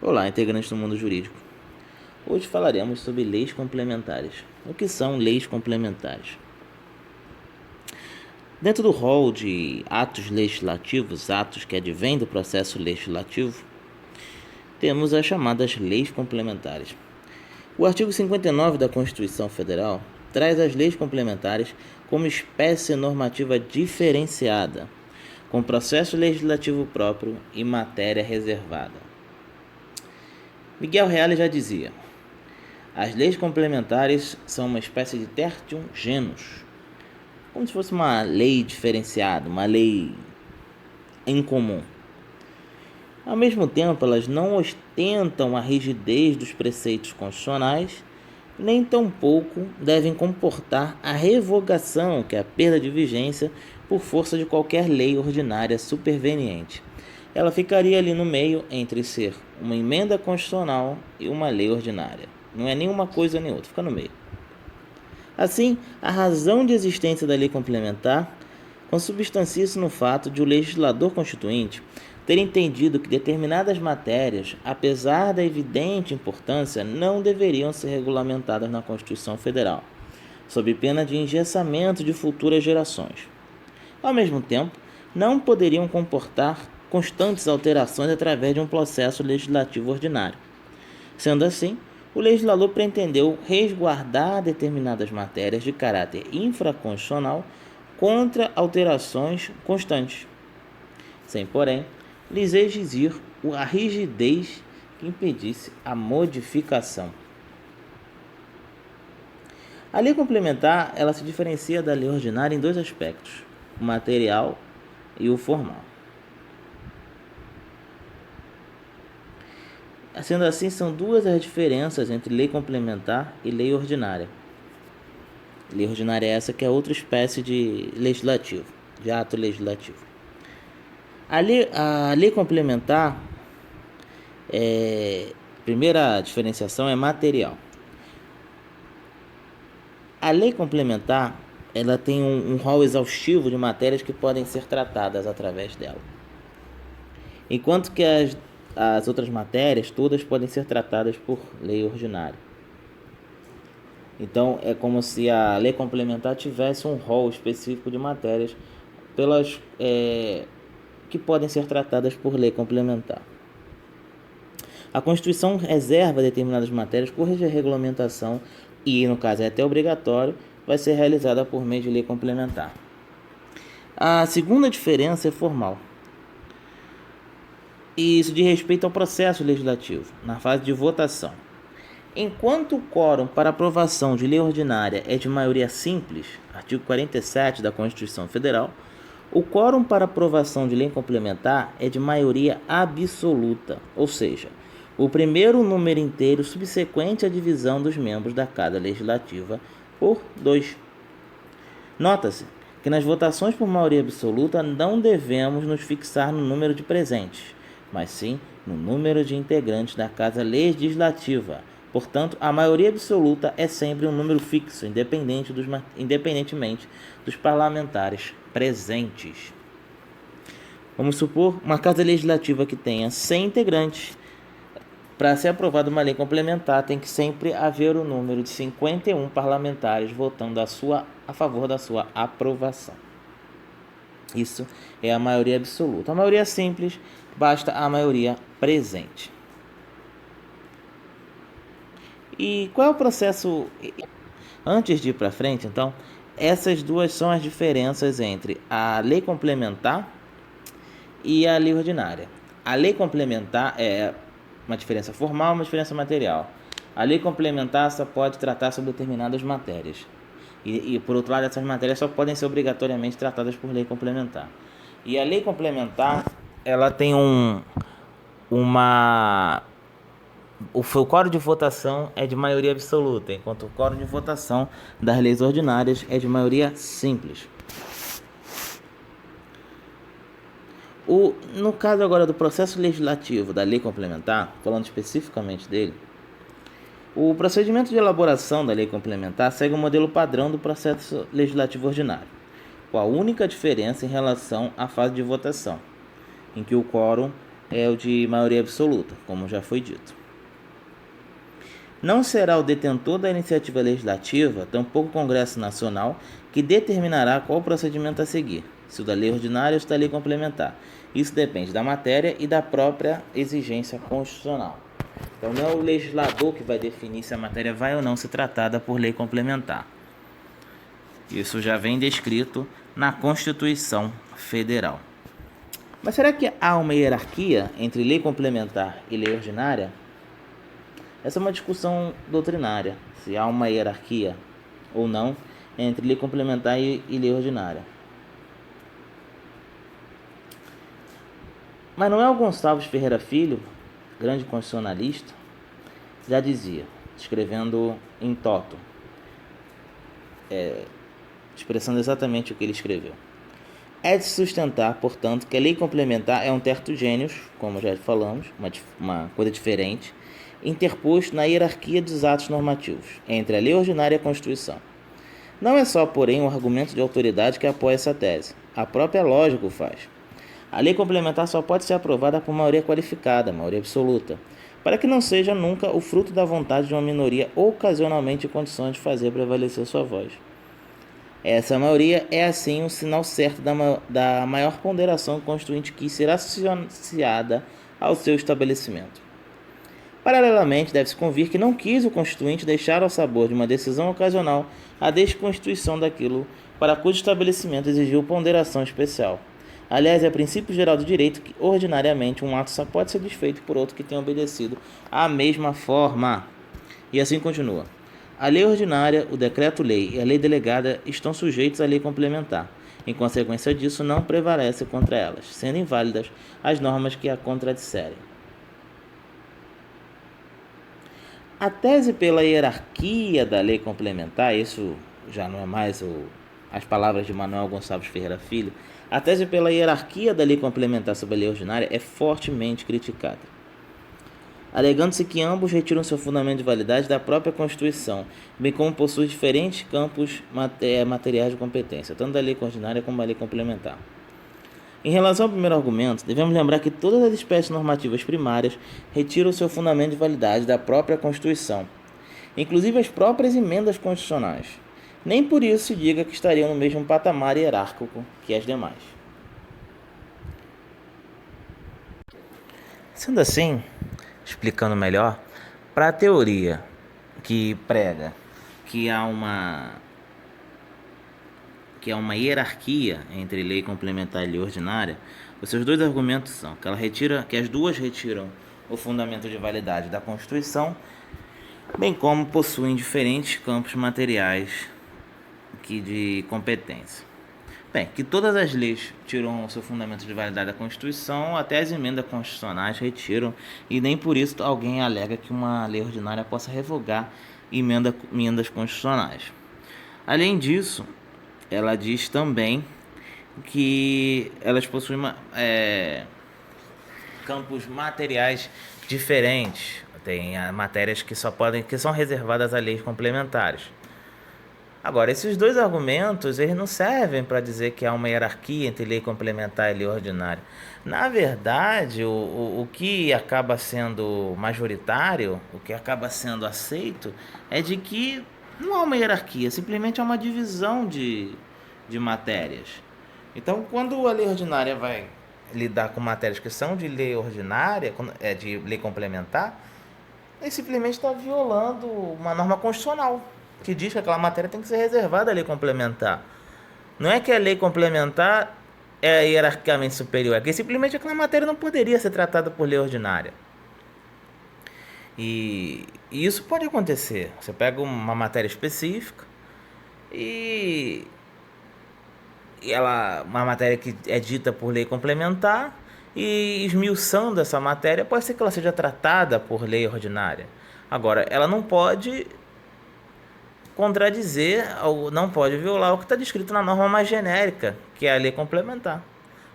Olá, integrantes do mundo jurídico. Hoje falaremos sobre leis complementares. O que são leis complementares? Dentro do rol de atos legislativos, atos que advêm do processo legislativo, temos as chamadas leis complementares. O artigo 59 da Constituição Federal traz as leis complementares como espécie normativa diferenciada, com processo legislativo próprio e matéria reservada. Miguel Reale já dizia: as leis complementares são uma espécie de tertium genus, como se fosse uma lei diferenciada, uma lei em comum. Ao mesmo tempo, elas não ostentam a rigidez dos preceitos constitucionais, nem tampouco devem comportar a revogação, que é a perda de vigência, por força de qualquer lei ordinária superveniente. Ela ficaria ali no meio entre ser uma emenda constitucional e uma lei ordinária. Não é nenhuma coisa nem outra, fica no meio. Assim, a razão de existência da lei complementar consubstancia-se no fato de o legislador constituinte ter entendido que determinadas matérias, apesar da evidente importância, não deveriam ser regulamentadas na Constituição Federal, sob pena de engessamento de futuras gerações. Ao mesmo tempo, não poderiam comportar constantes alterações através de um processo legislativo ordinário. Sendo assim, o legislador pretendeu resguardar determinadas matérias de caráter infraconstitucional contra alterações constantes, sem, porém, lhes exigir a rigidez que impedisse a modificação. A lei complementar, ela se diferencia da lei ordinária em dois aspectos: o material e o formal. Sendo assim, são duas as diferenças entre lei complementar e lei ordinária. Lei ordinária é essa que é outra espécie de legislativo, de ato legislativo. A lei complementar, primeira diferenciação é material. A lei complementar, ela tem um rol exaustivo de matérias que podem ser tratadas através dela, enquanto que as outras matérias todas podem ser tratadas por lei ordinária. Então, é como se a lei complementar tivesse um rol específico de matérias que podem ser tratadas por lei complementar. A Constituição reserva determinadas matérias cuja regulamentação, e no caso é até obrigatório, vai ser realizada por meio de lei complementar. A segunda diferença é formal. E isso diz respeito ao processo legislativo, na fase de votação. Enquanto o quórum para aprovação de lei ordinária é de maioria simples, artigo 47 da Constituição Federal, o quórum para aprovação de lei complementar é de maioria absoluta, ou seja, o primeiro número inteiro subsequente à divisão dos membros da Casa Legislativa por 2. Nota-se que nas votações por maioria absoluta não devemos nos fixar no número de presentes, mas sim no número de integrantes da Casa Legislativa. Portanto, a maioria absoluta é sempre um número fixo, independentemente dos parlamentares presentes. Vamos supor uma Casa Legislativa que tenha 100 integrantes. Para ser aprovada uma lei complementar, tem que sempre haver o número de 51 parlamentares votando a favor da sua aprovação. Isso é a maioria absoluta. A maioria simples, basta a maioria presente. E qual é o processo? Antes de ir para frente, então, essas duas são as diferenças entre a lei complementar e a lei ordinária. A lei complementar é uma diferença formal, uma diferença material. A lei complementar só pode tratar sobre determinadas matérias. E por outro lado, essas matérias só podem ser obrigatoriamente tratadas por lei complementar. E a lei complementar, ela tem o quórum de votação é de maioria absoluta, enquanto o quórum de votação das leis ordinárias é de maioria simples. No caso agora do processo legislativo da lei complementar, falando especificamente dele, o procedimento de elaboração da lei complementar segue o modelo padrão do processo legislativo ordinário, com a única diferença em relação à fase de votação, em que o quórum é o de maioria absoluta, como já foi dito. Não será o detentor da iniciativa legislativa, tampouco o Congresso Nacional, que determinará qual procedimento a seguir, se o da lei ordinária ou se da lei complementar. Isso depende da matéria e da própria exigência constitucional. Então não é o legislador que vai definir se a matéria vai ou não ser tratada por lei complementar. Isso já vem descrito na Constituição Federal. Mas será que há uma hierarquia entre lei complementar e lei ordinária? Essa é uma discussão doutrinária, se há uma hierarquia ou não entre lei complementar e lei ordinária. Manuel Gonçalves Ferreira Filho, grande constitucionalista, já dizia, escrevendo em toto, expressando exatamente o que ele escreveu. É de se sustentar, portanto, que a lei complementar é um terto gênius, como já falamos, uma coisa diferente, interposto na hierarquia dos atos normativos, entre a lei ordinária e a Constituição. Não é só, porém, um argumento de autoridade que apoia essa tese. A própria lógica o faz. A lei complementar só pode ser aprovada por maioria qualificada, maioria absoluta, para que não seja nunca o fruto da vontade de uma minoria ocasionalmente em condições de fazer prevalecer sua voz. Essa maioria é, assim, um sinal certo da maior ponderação constituinte que será associada ao seu estabelecimento. Paralelamente, deve-se convir que não quis o Constituinte deixar ao sabor de uma decisão ocasional a desconstituição daquilo para cujo estabelecimento exigiu ponderação especial. Aliás, é princípio geral do direito que, ordinariamente, um ato só pode ser desfeito por outro que tenha obedecido à mesma forma. E assim continua. A lei ordinária, o decreto-lei e a lei delegada estão sujeitos à lei complementar. Em consequência disso, não prevalece contra elas, sendo inválidas as normas que a contradisserem. A tese pela hierarquia da lei complementar, isso já não é mais as palavras de Manuel Gonçalves Ferreira Filho, a tese pela hierarquia da lei complementar sobre a lei ordinária é fortemente criticada, alegando-se que ambos retiram seu fundamento de validade da própria Constituição, bem como possuem diferentes campos materiais de competência, tanto da lei ordinária como da lei complementar. Em relação ao primeiro argumento, devemos lembrar que todas as espécies normativas primárias retiram seu fundamento de validade da própria Constituição, inclusive as próprias emendas constitucionais. Nem por isso se diga que estariam no mesmo patamar hierárquico que as demais. Sendo assim, explicando melhor, para a teoria que prega que há uma hierarquia entre lei complementar e lei ordinária, os seus dois argumentos são que as duas retiram o fundamento de validade da Constituição, bem como possuem diferentes campos materiais de competência. Bem, que todas as leis tiram o seu fundamento de validade da Constituição, até as emendas constitucionais retiram, e nem por isso alguém alega que uma lei ordinária possa revogar emendas constitucionais. Além disso, ela diz também que elas possuem campos materiais diferentes. Tem matérias que são reservadas a leis complementares. Agora, esses dois argumentos, eles não servem para dizer que há uma hierarquia entre lei complementar e lei ordinária. Na verdade, o que acaba sendo majoritário, o que acaba sendo aceito, é de que não há uma hierarquia, simplesmente há uma divisão de matérias. Então, quando a lei ordinária vai lidar com matérias que são de lei ordinária, de lei complementar, ele simplesmente está violando uma norma constitucional que diz que aquela matéria tem que ser reservada à lei complementar. Não é que a lei complementar é hierarquicamente superior, é que simplesmente aquela matéria não poderia ser tratada por lei ordinária. E isso pode acontecer. Você pega uma matéria específica e uma matéria que é dita por lei complementar, e esmiuçando essa matéria, pode ser que ela seja tratada por lei ordinária. Agora, ela não pode contradizer, ou não pode violar o que está descrito na norma mais genérica, que é a lei complementar,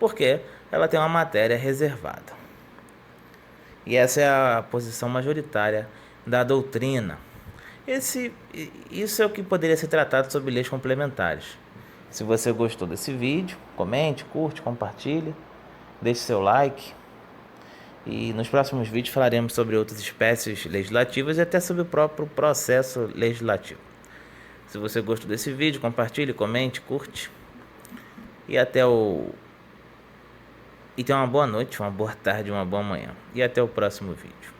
porque ela tem uma matéria reservada. E essa é a posição majoritária da doutrina. Isso é o que poderia ser tratado sobre leis complementares. Se você gostou desse vídeo, comente, curte, compartilhe, deixe seu like. E nos próximos vídeos falaremos sobre outras espécies legislativas e até sobre o próprio processo legislativo. Se você gostou desse vídeo, compartilhe, comente, curte. E tenha uma boa noite, uma boa tarde, uma boa manhã. E até o próximo vídeo.